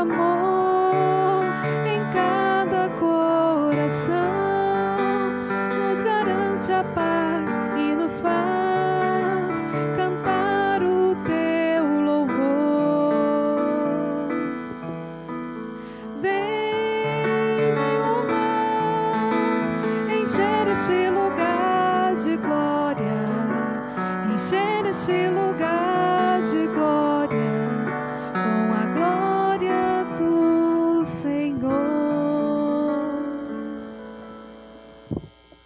amor em cada coração nos garante a paz e nos faz cantar o teu louvor. Vem louvar, encher este lugar de glória, encher este lugar de glória com a glória do Senhor.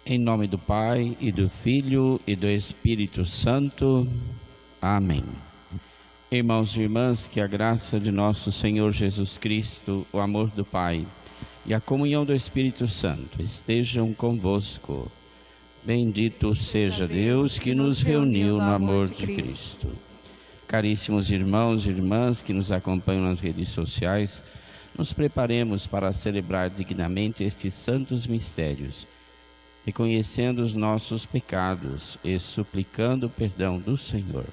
Em nome do Pai, e do Filho, e do Espírito Santo. Amém. Irmãos e irmãs, que a graça de nosso Senhor Jesus Cristo, o amor do Pai e a comunhão do Espírito Santo estejam convosco. Bendito seja Deus que nos reuniu no amor de Cristo. Caríssimos irmãos e irmãs que nos acompanham nas redes sociais, nos preparemos para celebrar dignamente estes santos mistérios, reconhecendo os nossos pecados e suplicando o perdão do Senhor.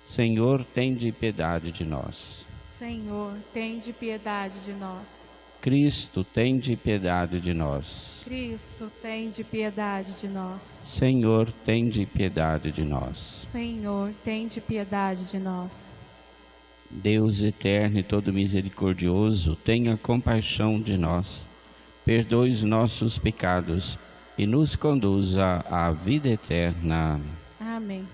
Senhor, tende piedade de nós. Senhor, tende piedade de nós. Cristo, tende piedade de nós. Cristo, tende piedade de nós. Senhor, tende piedade de nós. Senhor, tende piedade de nós. Deus eterno e todo misericordioso, tenha compaixão de nós, perdoe os nossos pecados e nos conduza à vida eterna. Amém.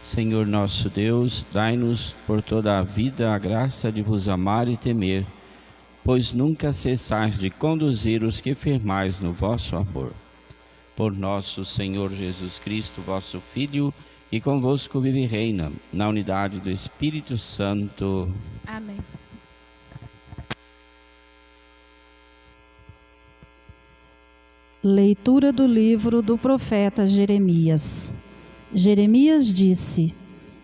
Senhor nosso Deus, dai-nos por toda a vida a graça de vos amar e temer, pois nunca cessais de conduzir os que firmais no vosso amor. Por nosso Senhor Jesus Cristo, vosso Filho, e convosco vive e reina, na unidade do Espírito Santo. Amém. Leitura do livro do profeta Jeremias. Jeremias disse: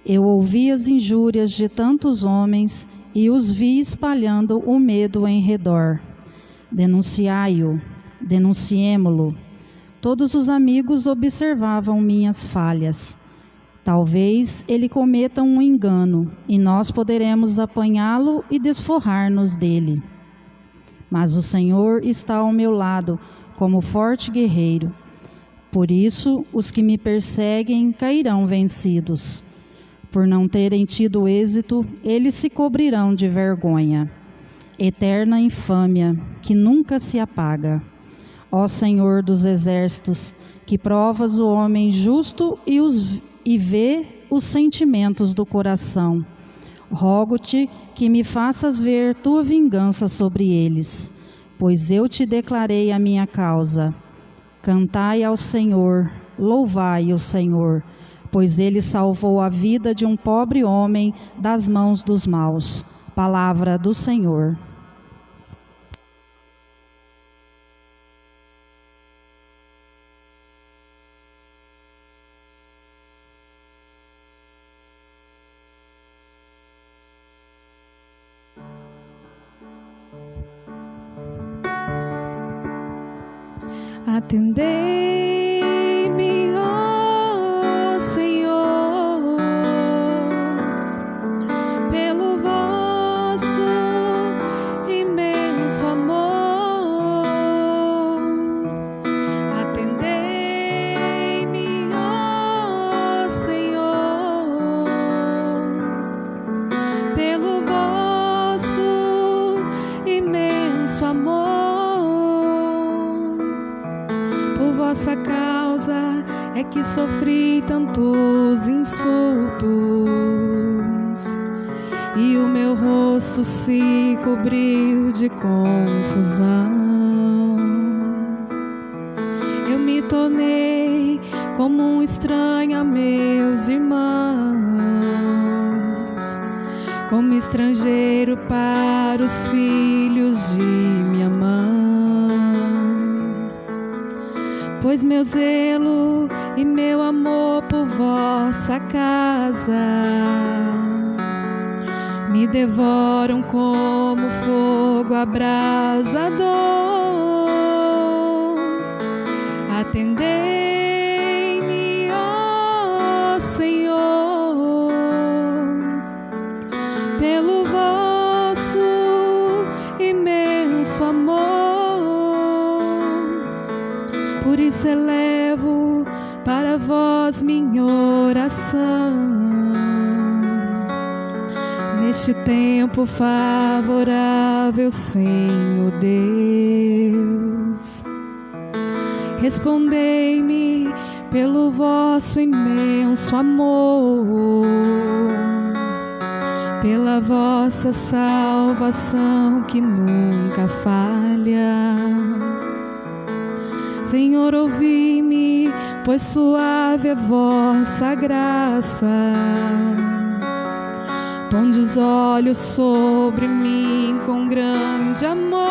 Eu ouvi as injúrias de tantos homens e os vi espalhando o medo em redor. Denunciai-o, denunciemo-lo. Todos os amigos observavam minhas falhas. Talvez ele cometa um engano e nós poderemos apanhá-lo e desforrar-nos dele. Mas o Senhor está ao meu lado como forte guerreiro. Por isso, os que me perseguem cairão vencidos. Por não terem tido êxito, eles se cobrirão de vergonha. Eterna infâmia, que nunca se apaga. Ó Senhor dos exércitos, que provas o homem justo e vê os sentimentos do coração. Rogo-te que me faças ver tua vingança sobre eles, pois eu te declarei a minha causa. Cantai ao Senhor, louvai o Senhor, pois ele salvou a vida de um pobre homem das mãos dos maus. Palavra do Senhor. Atendei-me, ó Senhor, pelo vosso imenso amor. Atendei-me, ó Senhor, pelo vosso imenso amor. Por vossa causa é que sofri tantos insultos, e o meu rosto se cobriu de confusão. Eu me tornei como um estranho a meus irmãos, como estrangeiro para os filhos de minha mãe. Pois meu zelo e meu amor por vossa casa me devoram como fogo abrasador. Atendei-me, ó Senhor, pelo vosso imenso amor. Por isso elevo para vós minha oração, neste tempo favorável, Senhor Deus. Respondei-me pelo vosso imenso amor, pela vossa salvação que nunca falha. Senhor, ouvi-me, pois suave é vossa graça. Ponde os olhos sobre mim com grande amor.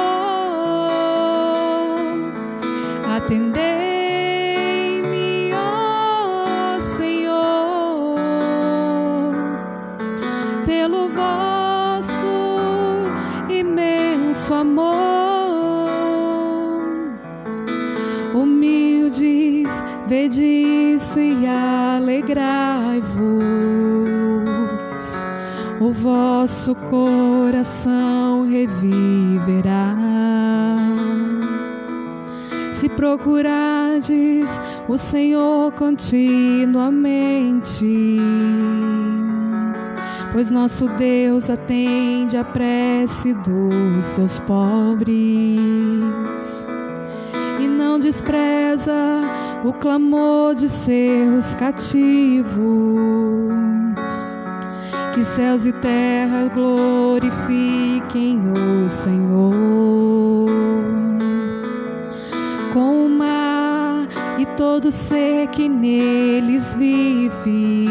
Atendei-me, ó Senhor, pelo vosso imenso amor. Humildes, vede isso e alegrai-vos, o vosso coração reviverá. Se procurardes o Senhor continuamente, pois nosso Deus atende a prece dos seus pobres. e não despreza o clamor de seus cativos. Que céus e terra glorifiquem o Senhor. Com o mar e todo ser que neles vive,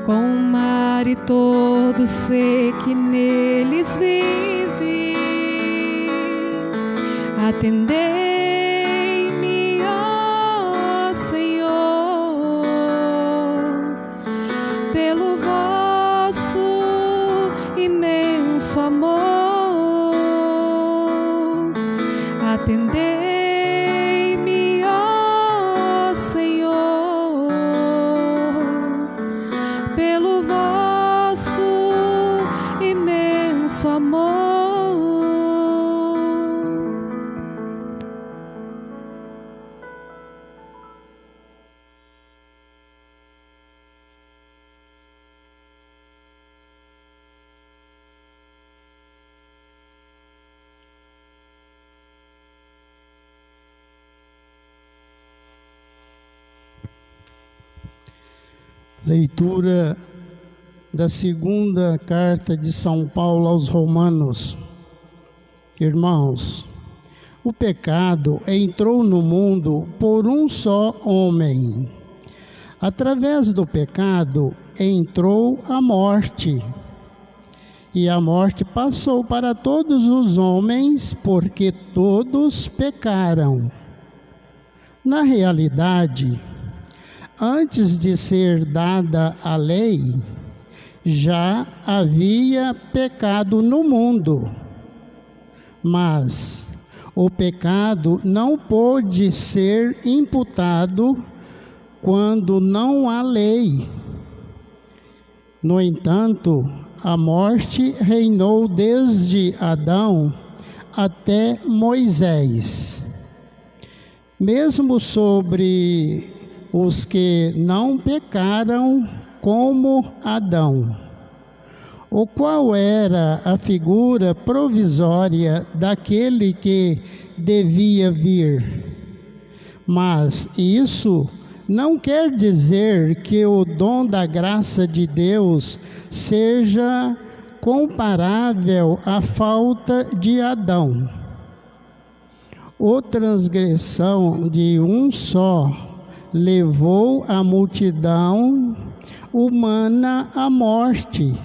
com o mar e todo ser que neles vive, atendei-me, ó Senhor, pelo vosso imenso amor. Atendei-me, ó Senhor, pelo vosso imenso amor. Leitura da segunda carta de São Paulo aos Romanos. Irmãos, o pecado entrou no mundo por um só homem. Através do pecado entrou a morte. E a morte passou para todos os homens, porque todos pecaram. Na realidade, antes de ser dada a lei, já havia pecado no mundo. Mas o pecado não pôde ser imputado quando não há lei. No entanto, a morte reinou desde Adão até Moisés, mesmo sobre os que não pecaram como Adão, o qual era a figura provisória daquele que devia vir. Mas isso não quer dizer que o dom da graça de Deus seja comparável à falta de Adão. A transgressão de um só levou a multidão humana à morte,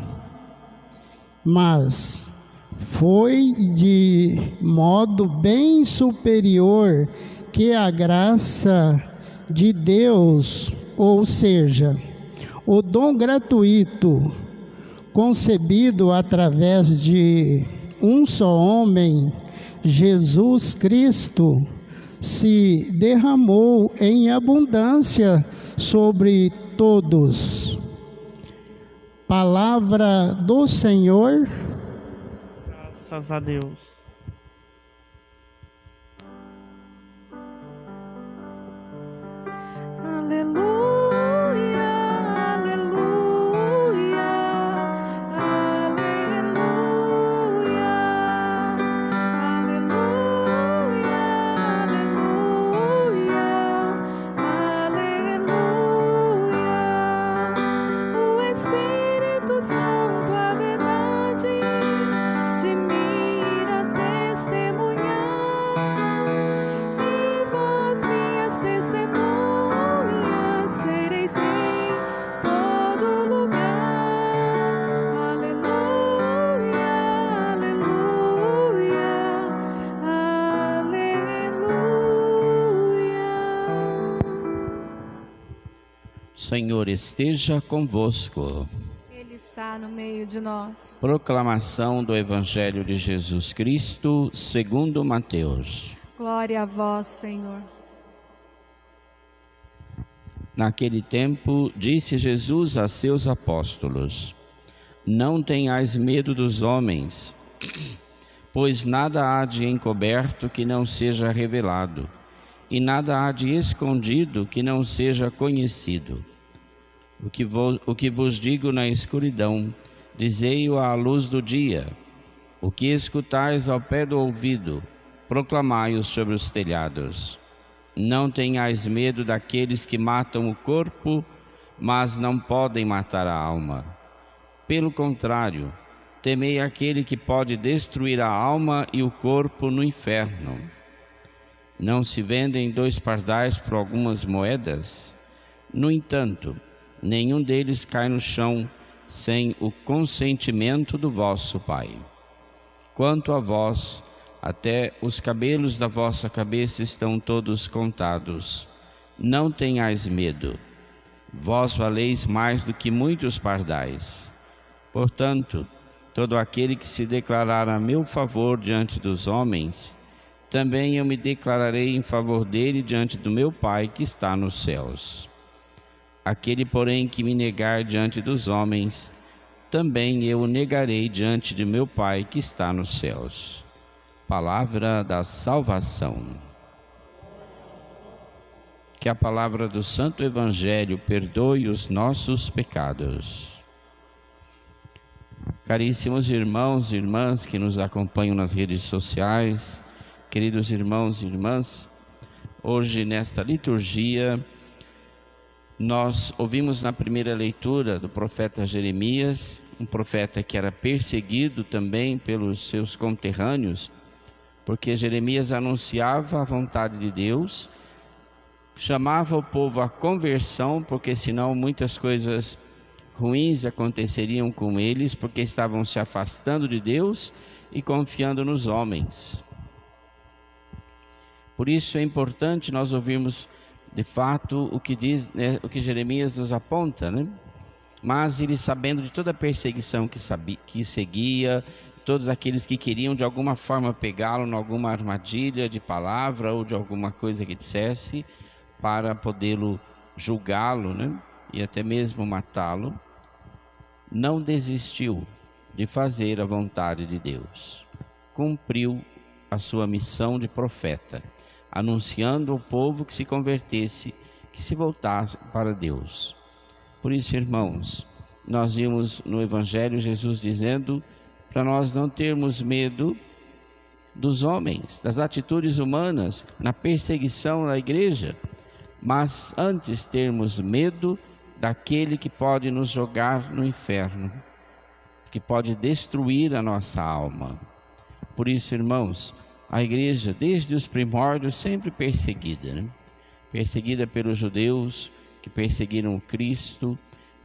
mas foi de modo bem superior que a graça de Deus, ou seja, o dom gratuito concebido através de um só homem, Jesus Cristo, se derramou em abundância sobre todos. Palavra do Senhor. Graças a Deus. Aleluia, aleluia, aleluia, aleluia, aleluia, aleluia. O Espírito Santo, a verdade, de mim irá testemunhar, e vós, minhas testemunhas, sereis em todo lugar. Aleluia, aleluia, aleluia. Senhor esteja convosco. Ele está no meio de nós. Proclamação do Evangelho de Jesus Cristo segundo Mateus. Glória a vós, Senhor. Naquele tempo, disse Jesus a seus apóstolos: Não tenhais medo dos homens, pois nada há de encoberto que não seja revelado, e nada há de escondido que não seja conhecido. O que vos digo na escuridão, dizei-o à luz do dia. O que escutais ao pé do ouvido, proclamai-o sobre os telhados. Não tenhais medo daqueles que matam o corpo, mas não podem matar a alma. Pelo contrário, temei aquele que pode destruir a alma e o corpo no inferno. Não se vendem 2 pardais por algumas moedas? No entanto, nenhum deles cai no chão sem o consentimento do vosso Pai. Quanto a vós, até os cabelos da vossa cabeça estão todos contados. Não tenhais medo. Vós valeis mais do que muitos pardais. Portanto, todo aquele que se declarar a meu favor diante dos homens, também eu me declararei em favor dele diante do meu Pai que está nos céus. Aquele, porém, que me negar diante dos homens, também eu o negarei diante de meu Pai que está nos céus. Palavra da salvação. Que a palavra do Santo Evangelho perdoe os nossos pecados. Caríssimos irmãos e irmãs que nos acompanham nas redes sociais, queridos irmãos e irmãs, hoje nesta liturgia nós ouvimos na primeira leitura do profeta Jeremias, um profeta que era perseguido também pelos seus conterrâneos, porque Jeremias anunciava a vontade de Deus, chamava o povo à conversão, porque senão muitas coisas ruins aconteceriam com eles, porque estavam se afastando de Deus e confiando nos homens. Por isso é importante nós ouvirmos de fato o que diz, o que Jeremias nos aponta, né? Mas ele, sabendo de toda a perseguição que seguia, todos aqueles que queriam de alguma forma pegá-lo em alguma armadilha de palavra ou de alguma coisa que dissesse, para podê-lo julgá-lo, né? E até mesmo matá-lo, não desistiu de fazer a vontade de Deus. Cumpriu a sua missão de profeta, anunciando ao povo que se convertesse, que se voltasse para Deus. Por isso, irmãos, nós vimos no Evangelho Jesus dizendo para nós não termos medo dos homens, das atitudes humanas na perseguição da igreja, mas antes termos medo daquele que pode nos jogar no inferno, que pode destruir a nossa alma. Por isso, irmãos, a igreja, desde os primórdios, sempre perseguida, né? Perseguida pelos judeus, que perseguiram o Cristo,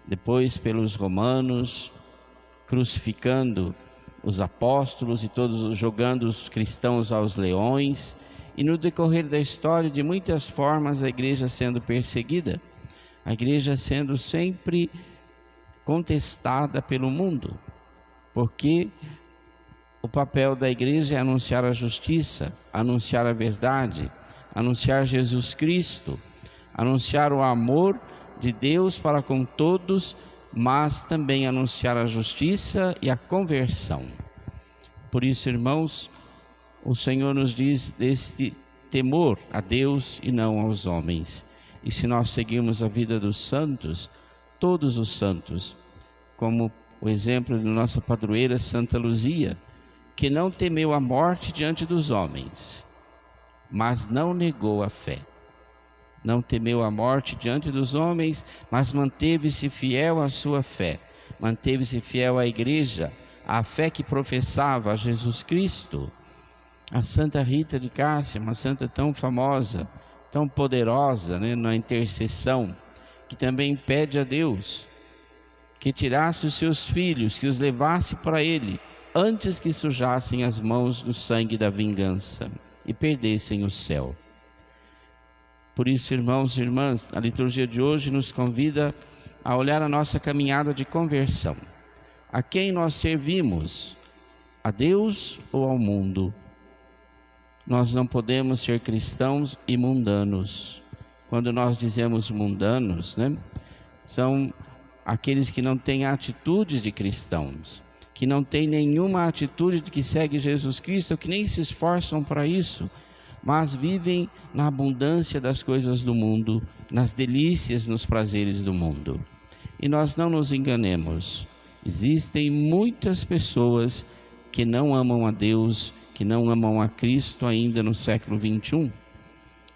depois pelos romanos, crucificando os apóstolos e todos, jogando os cristãos aos leões, e no decorrer da história, de muitas formas, a igreja sendo perseguida, a igreja sendo sempre contestada pelo mundo, porque o papel da igreja é anunciar a justiça, anunciar a verdade, anunciar Jesus Cristo, anunciar o amor de Deus para com todos, mas também anunciar a justiça e a conversão. Por isso, irmãos, o Senhor nos diz deste temor a Deus e não aos homens. E se nós seguirmos a vida dos santos, todos os santos, como o exemplo de nossa padroeira Santa Luzia, que não temeu a morte diante dos homens, mas não negou a fé. Não temeu a morte diante dos homens, mas manteve-se fiel à sua fé, manteve-se fiel à igreja, à fé que professava a Jesus Cristo. A Santa Rita de Cássia, uma santa tão famosa, tão poderosa, né, na intercessão, que também pede a Deus que tirasse os seus filhos, que os levasse para Ele, antes que sujassem as mãos no sangue da vingança e perdessem o céu. Por isso, irmãos e irmãs, a liturgia de hoje nos convida a olhar a nossa caminhada de conversão. A quem nós servimos? A Deus ou ao mundo? Nós não podemos ser cristãos e mundanos. Quando nós dizemos mundanos, né, são aqueles que não têm atitudes de cristãos, que não têm nenhuma atitude de que segue Jesus Cristo, que nem se esforçam para isso, mas vivem na abundância das coisas do mundo, nas delícias, nos prazeres do mundo. E nós não nos enganemos, existem muitas pessoas que não amam a Deus, que não amam a Cristo ainda no século XXI,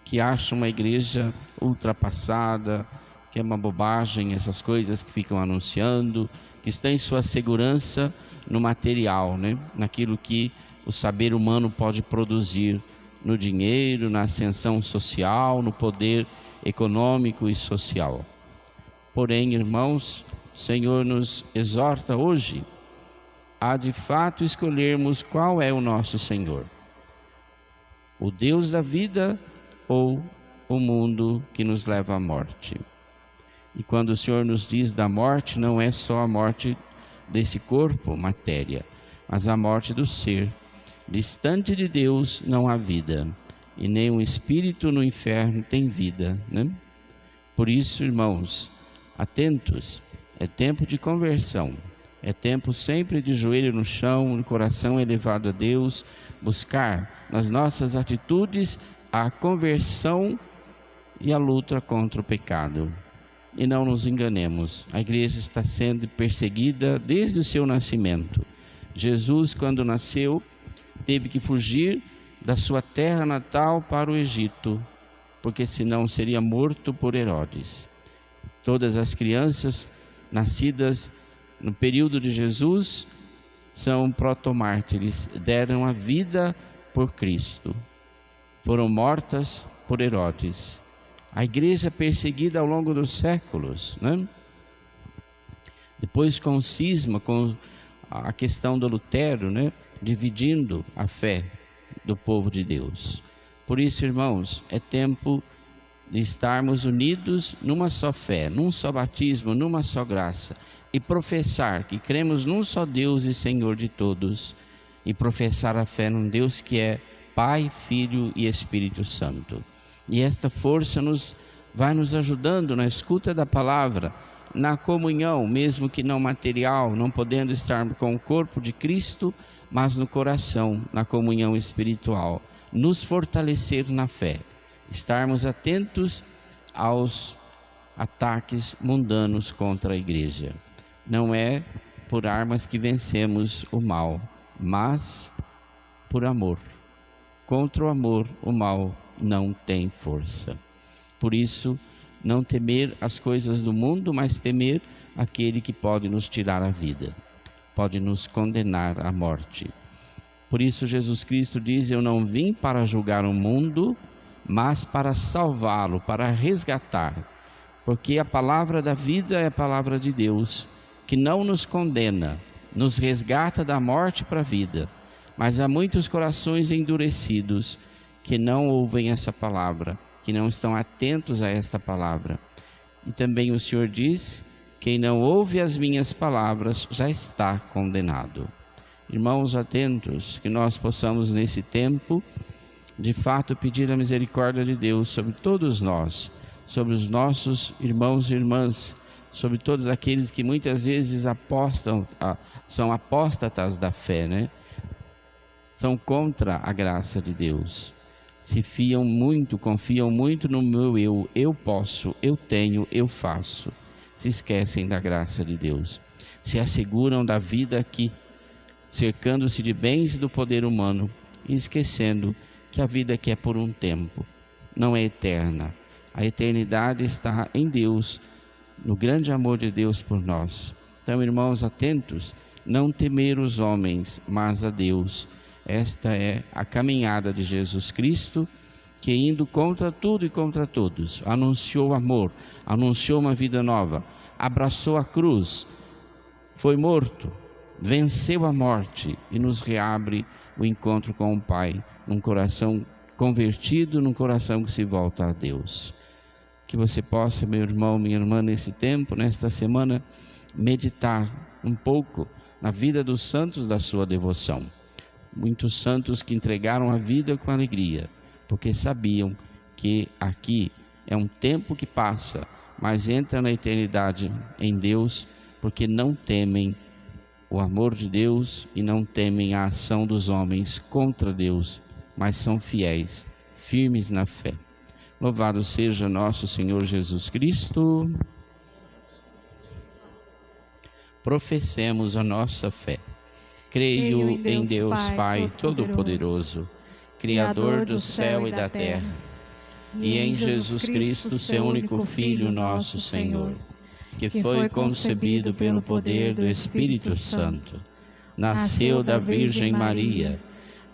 que acham uma igreja ultrapassada, que é uma bobagem essas coisas que ficam anunciando, que estão em sua segurança no material, né? Naquilo que o saber humano pode produzir, no dinheiro, na ascensão social, no poder econômico e social. Porém, irmãos, o Senhor nos exorta hoje a de fato escolhermos qual é o nosso Senhor: o Deus da vida ou o mundo que nos leva à morte. E quando o Senhor nos diz da morte, não é só a morte desse corpo, matéria, mas a morte do ser. Distante de Deus não há vida, e nem um espírito no inferno tem vida, né? Por isso, irmãos, atentos, é tempo de conversão, é tempo sempre de joelho no chão, de coração elevado a Deus, buscar nas nossas atitudes a conversão e a luta contra o pecado. E não nos enganemos, a igreja está sendo perseguida desde o seu nascimento. Jesus, quando nasceu, teve que fugir da sua terra natal para o Egito, porque senão seria morto por Herodes. Todas as crianças nascidas no período de Jesus são protomártires, deram a vida por Cristo, foram mortas por Herodes. A igreja perseguida ao longo dos séculos, né? Depois com o cisma, com a questão do Lutero, né? Dividindo a fé do povo de Deus. Por isso, irmãos, é tempo de estarmos unidos numa só fé, num só batismo, numa só graça, e professar que cremos num só Deus e Senhor de todos, e professar a fé num Deus que é Pai, Filho e Espírito Santo. E esta força vai nos ajudando na escuta da palavra, na comunhão, mesmo que não material, não podendo estar com o corpo de Cristo, mas no coração, na comunhão espiritual, nos fortalecer na fé, estarmos atentos aos ataques mundanos contra a igreja. Não é por armas que vencemos o mal, mas por amor. Contra o amor, o mal não tem força. Por isso, não temer as coisas do mundo, mas temer aquele que pode nos tirar a vida, pode nos condenar à morte. Por isso Jesus Cristo diz: eu não vim para julgar o mundo, mas para salvá-lo, para resgatar. Porque a palavra da vida é a palavra de Deus, que não nos condena, nos resgata da morte para a vida. Mas há muitos corações endurecidos que não ouvem essa palavra, que não estão atentos a esta palavra. E também o Senhor diz: quem não ouve as minhas palavras já está condenado. Irmãos, atentos, que nós possamos nesse tempo, de fato, pedir a misericórdia de Deus sobre todos nós, sobre os nossos irmãos e irmãs, sobre todos aqueles que muitas vezes são apóstatas da fé, né? São contra a graça de Deus. Se fiam muito, confiam muito no meu eu posso, eu tenho, eu faço. Se esquecem da graça de Deus. Se asseguram da vida aqui, cercando-se de bens e do poder humano, e esquecendo que a vida aqui é por um tempo, não é eterna. A eternidade está em Deus, no grande amor de Deus por nós. Então, irmãos, atentos, não temer os homens, mas a Deus. Esta é a caminhada de Jesus Cristo, que indo contra tudo e contra todos, anunciou amor, anunciou uma vida nova, abraçou a cruz, foi morto, venceu a morte e nos reabre o encontro com o Pai, num coração convertido, num coração que se volta a Deus. Que você possa, meu irmão, minha irmã, nesse tempo, nesta semana, meditar um pouco na vida dos santos da sua devoção. Muitos santos que entregaram a vida com alegria, porque sabiam que aqui é um tempo que passa, mas entra na eternidade em Deus, porque não temem o amor de Deus e não temem a ação dos homens contra Deus, mas são fiéis, firmes na fé. Louvado seja nosso Senhor Jesus Cristo. Professemos a nossa fé. Creio em Deus Pai Todo-Poderoso, Criador do céu e da terra, e em Jesus Cristo, seu único Filho, nosso Senhor, que foi concebido pelo poder do Espírito Santo, nasceu da Virgem Maria,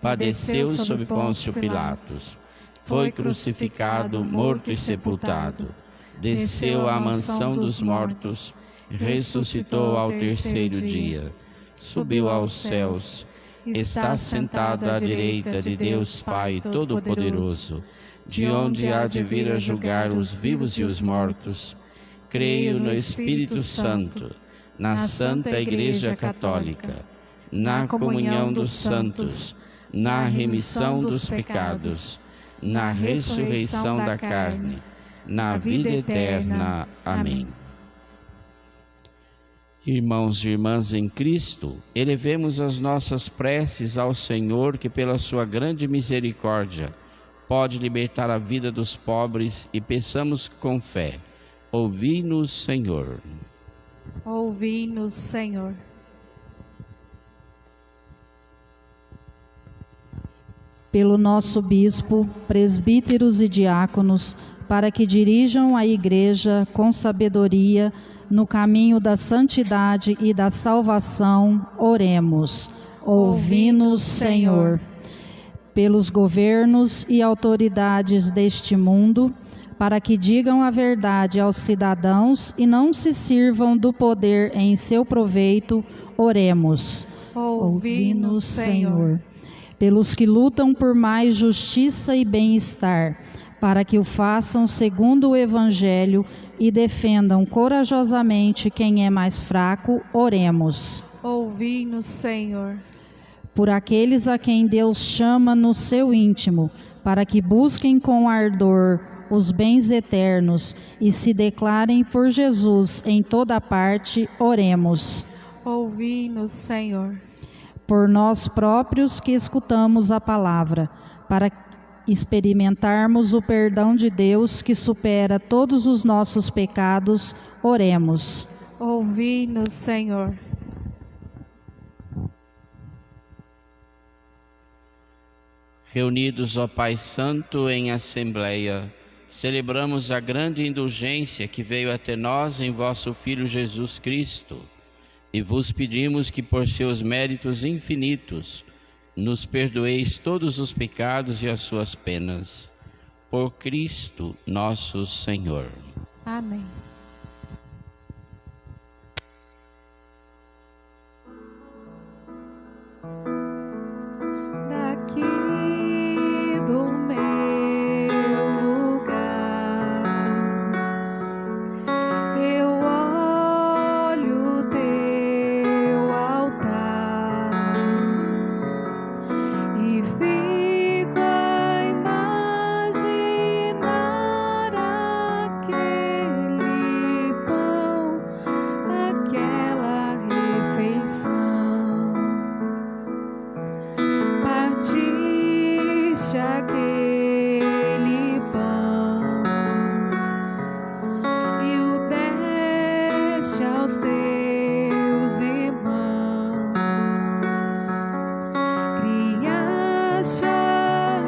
padeceu sob Pôncio Pilatos, foi crucificado, morto e sepultado, desceu à mansão dos mortos, ressuscitou ao terceiro dia, subiu aos céus, está sentado à direita de Deus Pai Todo-Poderoso, de onde há de vir a julgar os vivos e os mortos. Creio no Espírito Santo, na Santa Igreja Católica, na comunhão dos santos, na remissão dos pecados, na ressurreição da carne, na vida eterna. Amém. Irmãos e irmãs em Cristo, elevemos as nossas preces ao Senhor, que pela sua grande misericórdia pode libertar a vida dos pobres, e peçamos com fé: ouvi-nos, Senhor. Ouvi-nos, Senhor. Pelo nosso bispo, presbíteros e diáconos, para que dirijam a Igreja com sabedoria no caminho da santidade e da salvação, oremos. Ouvi-nos, Senhor. Pelos governos e autoridades deste mundo, para que digam a verdade aos cidadãos e não se sirvam do poder em seu proveito, oremos. Ouvi-nos, Senhor. Pelos que lutam por mais justiça e bem-estar, para que o façam segundo o Evangelho e defendam corajosamente quem é mais fraco, oremos. Ouvi-nos, Senhor. Por aqueles a quem Deus chama no seu íntimo, para que busquem com ardor os bens eternos e se declarem por Jesus em toda parte, oremos. Ouvi-nos, Senhor. Por nós próprios que escutamos a palavra, para experimentarmos o perdão de Deus que supera todos os nossos pecados, oremos. Ouvi-nos, Senhor. Reunidos, ó Pai Santo, em assembleia, celebramos a grande indulgência que veio até nós em vosso Filho Jesus Cristo, e vos pedimos que por seus méritos infinitos nos perdoeis todos os pecados e as suas penas. Por Cristo nosso Senhor. Amém. Daqui do meu lugar, eu olho o teu altar e fico a imaginar aquele pão, aquela refeição. Partiste aquele pão e o deste aos teus irmãos. Criaste a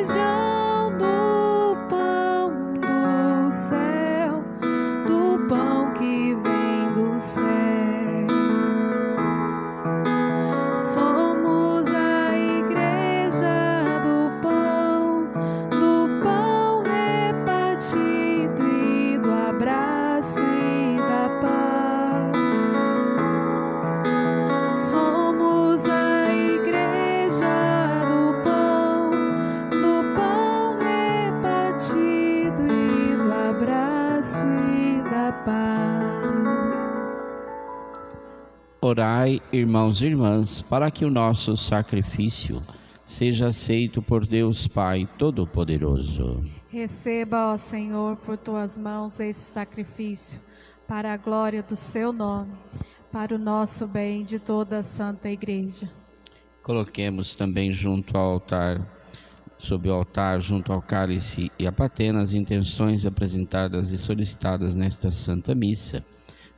religião do pão do céu, do pão que vem do céu. Somos a igreja do pão repartido e do abraço e da paz. Somos a igreja do pão repartido e do abraço e da paz. Orai, irmãos e irmãs, para que o nosso sacrifício seja aceito por Deus Pai Todo-Poderoso. Receba, ó Senhor, por tuas mãos esse sacrifício, para a glória do seu nome, para o nosso bem de toda a Santa Igreja. Coloquemos também junto ao altar, sob o altar, junto ao cálice e a patena, as intenções apresentadas e solicitadas nesta Santa Missa.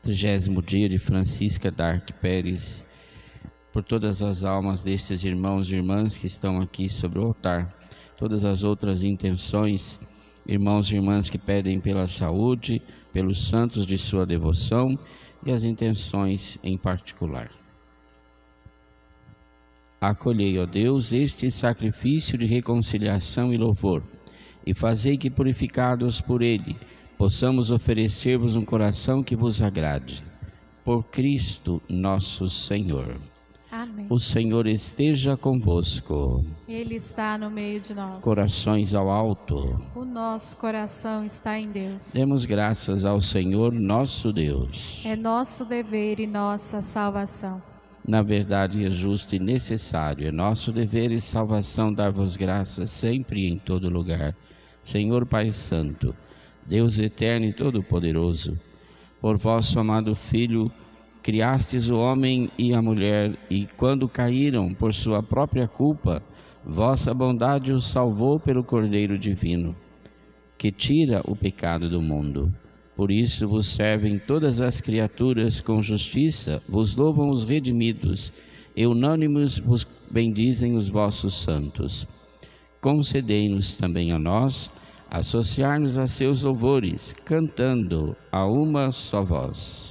30º dia de Francisca Dark Pérez, por todas as almas destes irmãos e irmãs que estão aqui sobre o altar, todas as outras intenções, irmãos e irmãs que pedem pela saúde, pelos santos de sua devoção e as intenções em particular. Acolhei, ó Deus, este sacrifício de reconciliação e louvor, e fazei que, purificados por ele, possamos oferecer-vos um coração que vos agrade. Por Cristo nosso Senhor. Amém. O Senhor esteja convosco. Ele está no meio de nós. Corações ao alto. O nosso coração está em Deus. Demos graças ao Senhor nosso Deus. É nosso dever e nossa salvação. Na verdade é justo e necessário, é nosso dever e salvação dar-vos graças sempre e em todo lugar. Senhor Pai Santo, Deus eterno e todo-poderoso, por vosso amado Filho, criastes o homem e a mulher, e quando caíram por sua própria culpa, vossa bondade os salvou pelo Cordeiro Divino, que tira o pecado do mundo. Por isso vos servem todas as criaturas com justiça, vos louvam os redimidos, e unânimes vos bendizem os vossos santos. Concedei-nos também a nós associar-nos a seus louvores, cantando a uma só voz.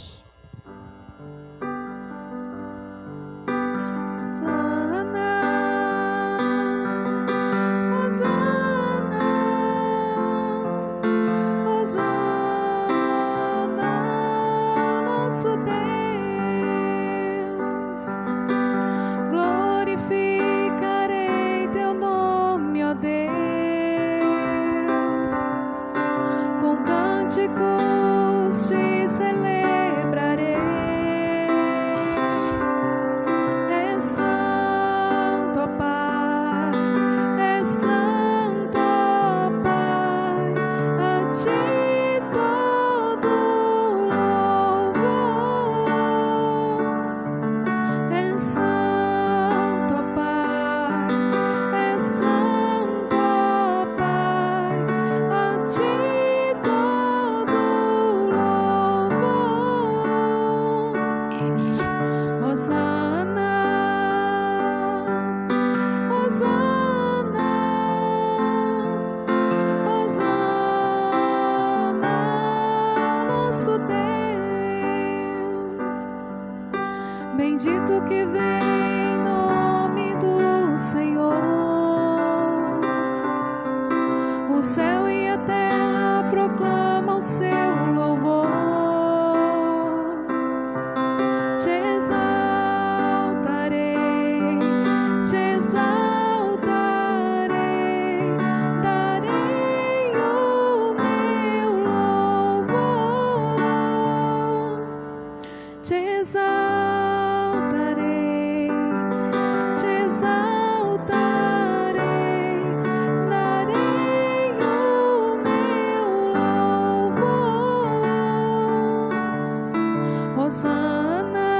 Bendito que vem em nome do Senhor. O céu e a terra proclamam o seu louvor. Te exaltarei, darei o meu louvor. Te exaltarei, darei o meu louvor. Hosana,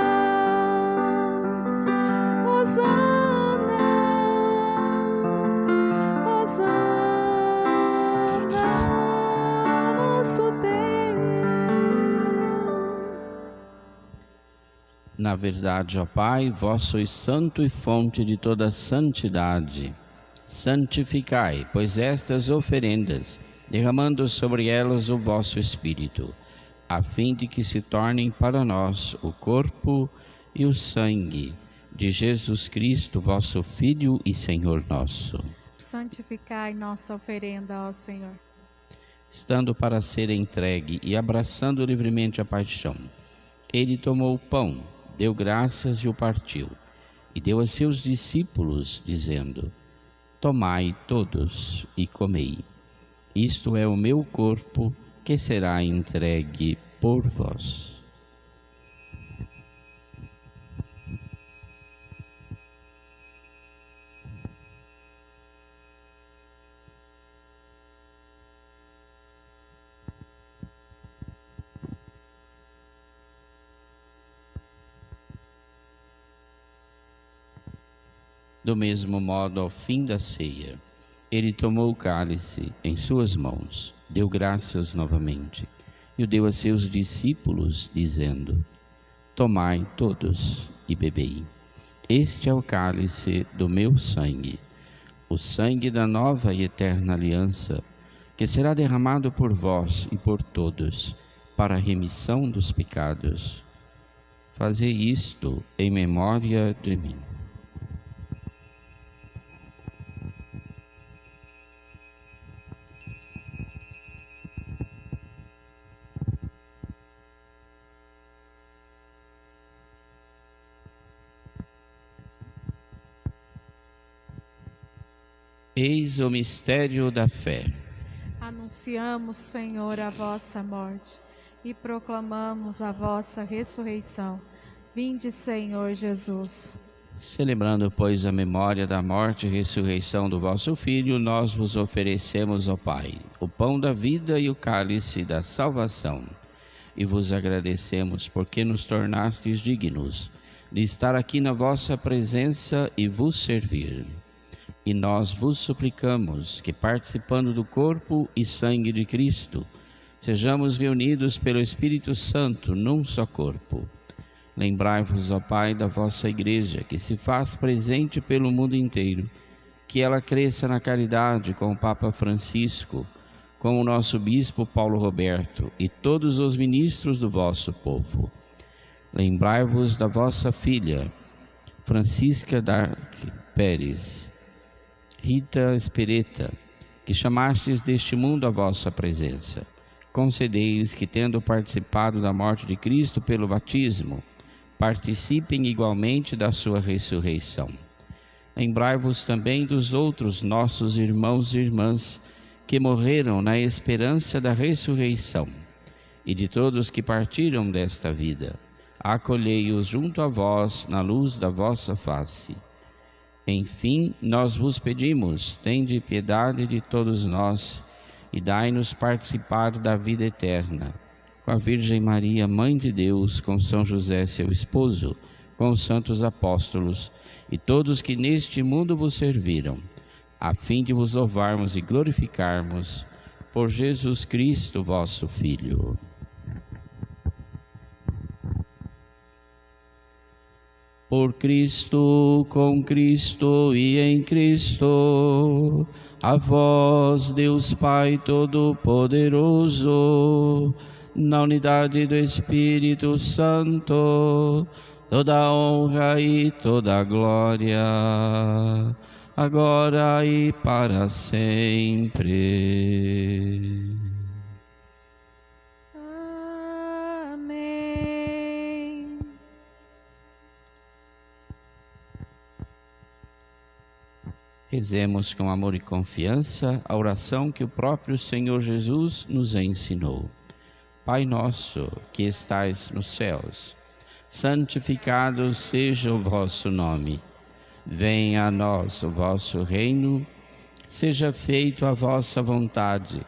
Hosana, Hosana, nosso Deus. Na verdade, ó Pai, vós sois santo e fonte de toda santidade. Santificai, pois, estas oferendas, derramando sobre elas o vosso Espírito, a fim de que se tornem para nós o corpo e o sangue de Jesus Cristo, vosso Filho e Senhor nosso. Santificai nossa oferenda, ó Senhor. Estando para ser entregue e abraçando livremente a paixão, ele tomou o pão, deu graças e o partiu, e deu a seus discípulos, dizendo: tomai todos e comei. Isto é o meu corpo, que será entregue por vós. Do mesmo modo, ao fim da ceia, ele tomou o cálice em suas mãos, deu graças novamente, e o deu a seus discípulos, dizendo: tomai todos e bebei. Este é o cálice do meu sangue, o sangue da nova e eterna aliança, que será derramado por vós e por todos, para a remissão dos pecados. Fazei isto em memória de mim. Eis o mistério da fé. Anunciamos, Senhor, a vossa morte e proclamamos a vossa ressurreição. Vinde, Senhor Jesus. Celebrando, pois, a memória da morte e ressurreição do vosso Filho, nós vos oferecemos, ó Pai, o pão da vida e o cálice da salvação. E vos agradecemos porque nos tornastes dignos de estar aqui na vossa presença e vos servir. E nós vos suplicamos que, participando do corpo e sangue de Cristo, sejamos reunidos pelo Espírito Santo num só corpo. Lembrai-vos, ó Pai, da vossa Igreja, que se faz presente pelo mundo inteiro, que ela cresça na caridade com o Papa Francisco, com o nosso Bispo Paulo Roberto e todos os ministros do vosso povo. Lembrai-vos da vossa filha, Francisca Dark Pérez, Rita Espereta, que chamastes deste mundo à vossa presença. Concedei-lhes que, tendo participado da morte de Cristo pelo batismo, participem igualmente da sua ressurreição. Lembrai-vos também dos outros nossos irmãos e irmãs que morreram na esperança da ressurreição, e de todos que partiram desta vida. Acolhei-os junto a vós na luz da vossa face. Enfim, nós vos pedimos, tende piedade de todos nós e dai-nos participar da vida eterna. Com a Virgem Maria, Mãe de Deus, com São José, seu esposo, com os santos apóstolos e todos que neste mundo vos serviram, a fim de vos louvarmos e glorificarmos por Jesus Cristo, vosso Filho. Por Cristo, com Cristo e em Cristo, a vós, Deus Pai Todo-Poderoso, na unidade do Espírito Santo, toda a honra e toda a glória, agora e para sempre. Amém. Rezemos com amor e confiança a oração que o próprio Senhor Jesus nos ensinou. Pai nosso, que estais nos céus, santificado seja o vosso nome. Venha a nós o vosso reino, seja feita a vossa vontade,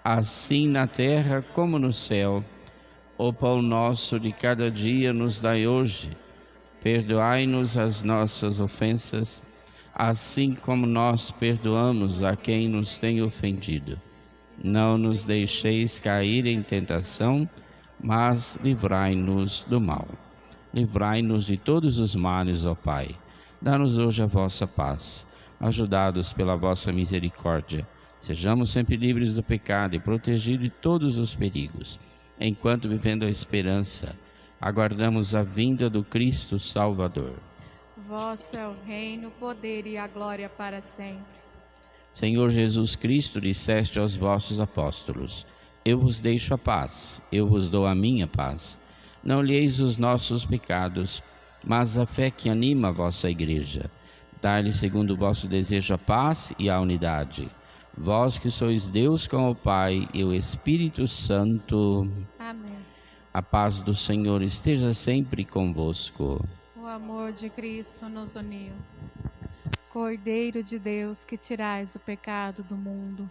assim na terra como no céu. O pão nosso de cada dia nos dai hoje. Perdoai-nos as nossas ofensas, assim como nós perdoamos a quem nos tem ofendido. Não nos deixeis cair em tentação, mas livrai-nos do mal. Livrai-nos de todos os males, ó Pai. Dá-nos hoje a vossa paz. Ajudados pela vossa misericórdia, sejamos sempre livres do pecado e protegidos de todos os perigos. Enquanto, vivendo a esperança, aguardamos a vinda do Cristo Salvador. Vosso é o reino, o poder e a glória para sempre. Senhor Jesus Cristo, disseste aos vossos apóstolos: eu vos deixo a paz, eu vos dou a minha paz. Não olheis os nossos pecados, mas a fé que anima a vossa Igreja. Dai-lhe, segundo o vosso desejo, a paz e a unidade. Vós que sois Deus com o Pai e o Espírito Santo. Amém. A paz do Senhor esteja sempre convosco. O amor de Cristo nos uniu. Cordeiro de Deus, que tirais o pecado do mundo,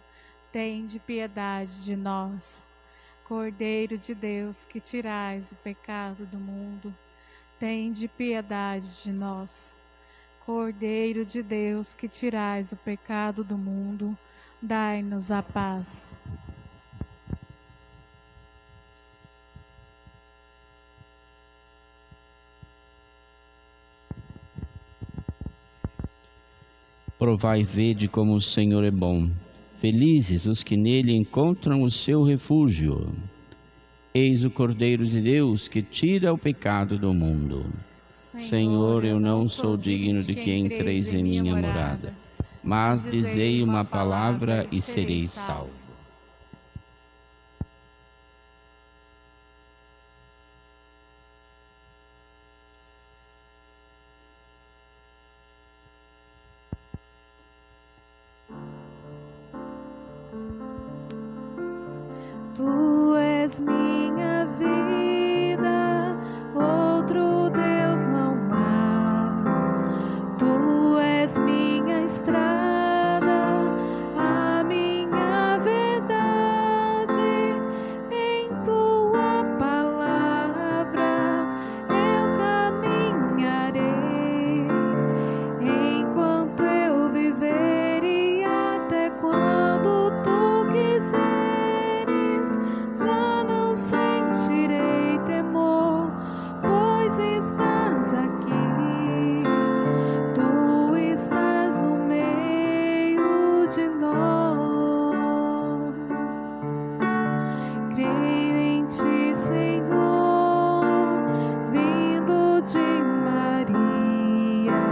tende piedade de nós. Cordeiro de Deus, que tirais o pecado do mundo, tende piedade de nós. Cordeiro de Deus, que tirais o pecado do mundo, dai-nos a paz. Provai e vede como o Senhor é bom. Felizes os que nele encontram o seu refúgio. Eis o Cordeiro de Deus que tira o pecado do mundo. Senhor, eu não sou digno de que entreis em minha morada, mas dizei uma palavra e serei salvo. Tu és minha vida, outro Deus não há. Tu és minha estrada, a minha verdade. Em tua palavra eu caminharei, enquanto eu viver e até quando tu quiseres. Já não sentirei temor, pois estás aqui. Tu estás no meio de nós. Creio em ti, Senhor, vindo de Maria,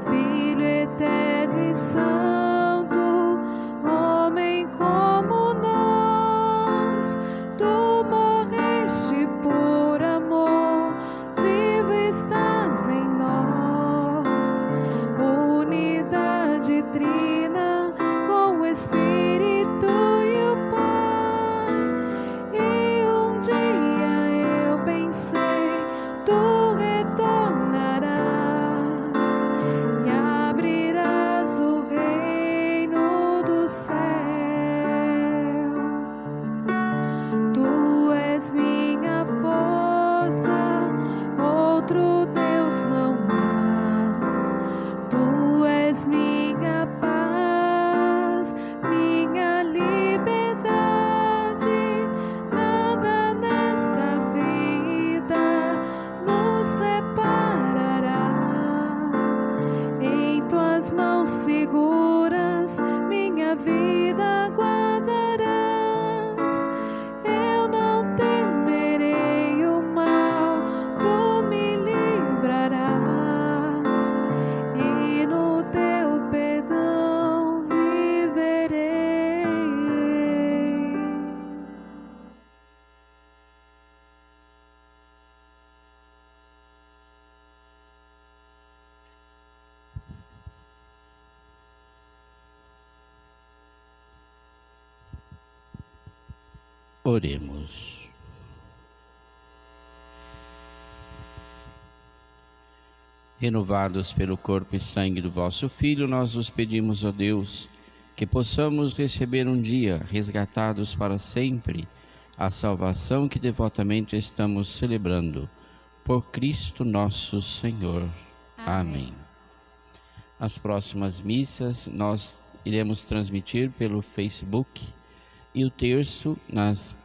Filho eterno e santo, homem como nós. Tu morreste por amor, vivo estás em nós. Unidade trina com o Espírito e o Pai. E um dia eu pensei, tu retornarás e abrirás o reino do céu. Tu és minha força, outro Deus não há. Tu és minha paz, minha liberdade. Nada nesta vida nos separará. Em tuas mãos seguras minha vida guardarás. Eu não temerei o mal, tu me livrarás, e no teu perdão viverei. Oremos. Renovados pelo corpo e sangue do vosso Filho, nós vos pedimos, ó Deus, que possamos receber um dia, resgatados para sempre, a salvação que devotamente estamos celebrando. Por Cristo nosso Senhor. Amém. As próximas missas nós iremos transmitir pelo Facebook e o terço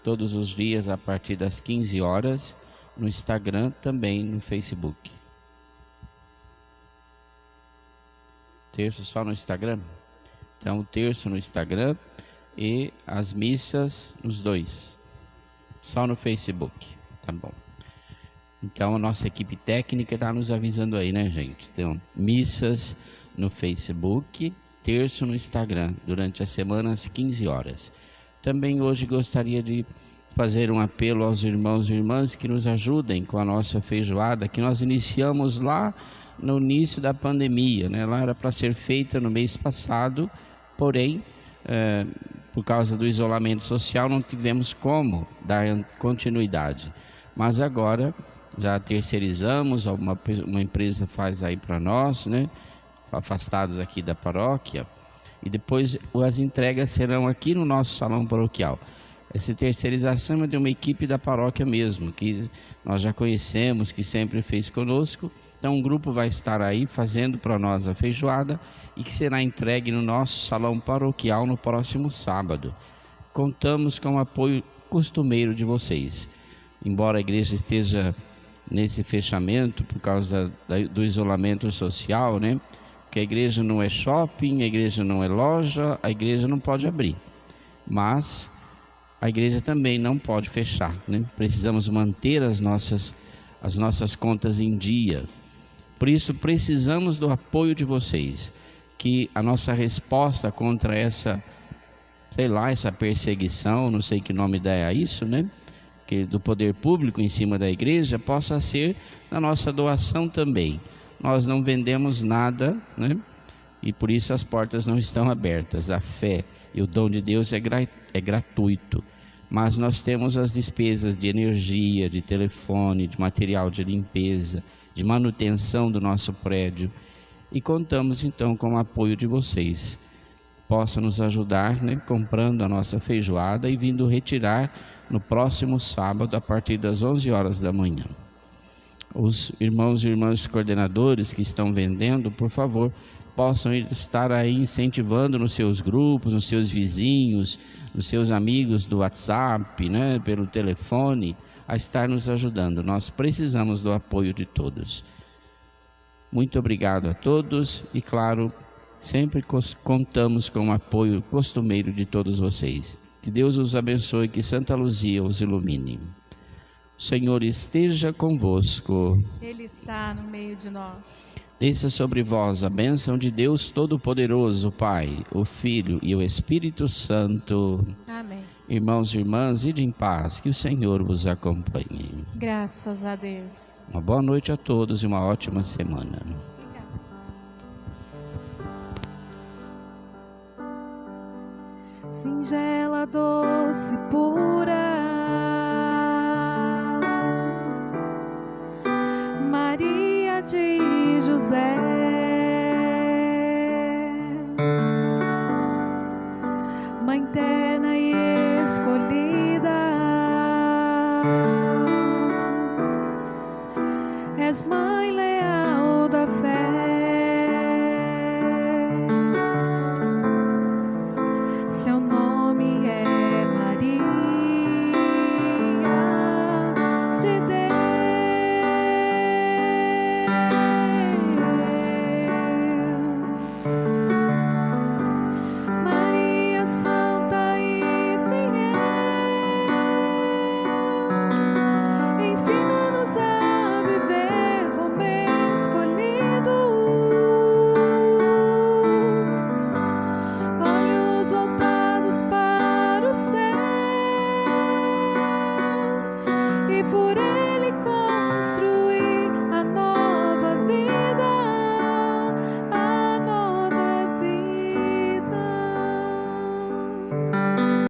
todos os dias a partir das 15 horas no Instagram, também no Facebook. Terço só no Instagram? Então o terço no Instagram e as missas nos dois. Só no Facebook, tá bom. Então a nossa equipe técnica está nos avisando aí, né, gente? Então, missas no Facebook, terço no Instagram, durante a semana às 15 horas. Também hoje gostaria de fazer um apelo aos irmãos e irmãs que nos ajudem com a nossa feijoada, que nós iniciamos lá no início da pandemia, né? Ela era para ser feita no mês passado, porém, por causa do isolamento social, não tivemos como dar continuidade. Mas agora já terceirizamos, uma empresa faz aí para nós, né? Afastados aqui da paróquia, e depois as entregas serão aqui no nosso salão paroquial. Essa terceirização é de uma equipe da paróquia mesmo, que nós já conhecemos, que sempre fez conosco. Então um grupo vai estar aí fazendo para nós a feijoada e que será entregue no nosso salão paroquial no próximo sábado. Contamos com o apoio costumeiro de vocês. Embora a igreja esteja nesse fechamento por causa do isolamento social, né? Porque a igreja não é shopping, a igreja não é loja, a igreja não pode abrir. Mas a igreja também não pode fechar, né? Precisamos manter as nossas contas em dia. Por isso precisamos do apoio de vocês, que a nossa resposta contra essa perseguição, não sei que nome dá a isso, né? Que do poder público em cima da igreja, possa ser na nossa doação também. Nós não vendemos nada, né? E por isso as portas não estão abertas. A fé e o dom de Deus é gratuito. Mas nós temos as despesas de energia, de telefone, de material de limpeza, de manutenção do nosso prédio. E contamos então com o apoio de vocês. Possam nos ajudar, né, comprando a nossa feijoada e vindo retirar no próximo sábado a partir das 11 horas da manhã. Os irmãos e irmãs coordenadores que estão vendendo, por favor, possam estar aí incentivando nos seus grupos, nos seus vizinhos, nos seus amigos do WhatsApp, né, pelo telefone, a estar nos ajudando. Nós precisamos do apoio de todos. Muito obrigado a todos e, claro, sempre contamos com o apoio costumeiro de todos vocês. Que Deus os abençoe, que Santa Luzia os ilumine. O Senhor esteja convosco. Ele está no meio de nós. Desça sobre vós a bênção de Deus Todo-Poderoso, Pai, o Filho e o Espírito Santo. Amém. Irmãos e irmãs, ide em paz, que o Senhor vos acompanhe. Graças a Deus. Uma boa noite a todos e uma ótima semana. Singela, doce, pura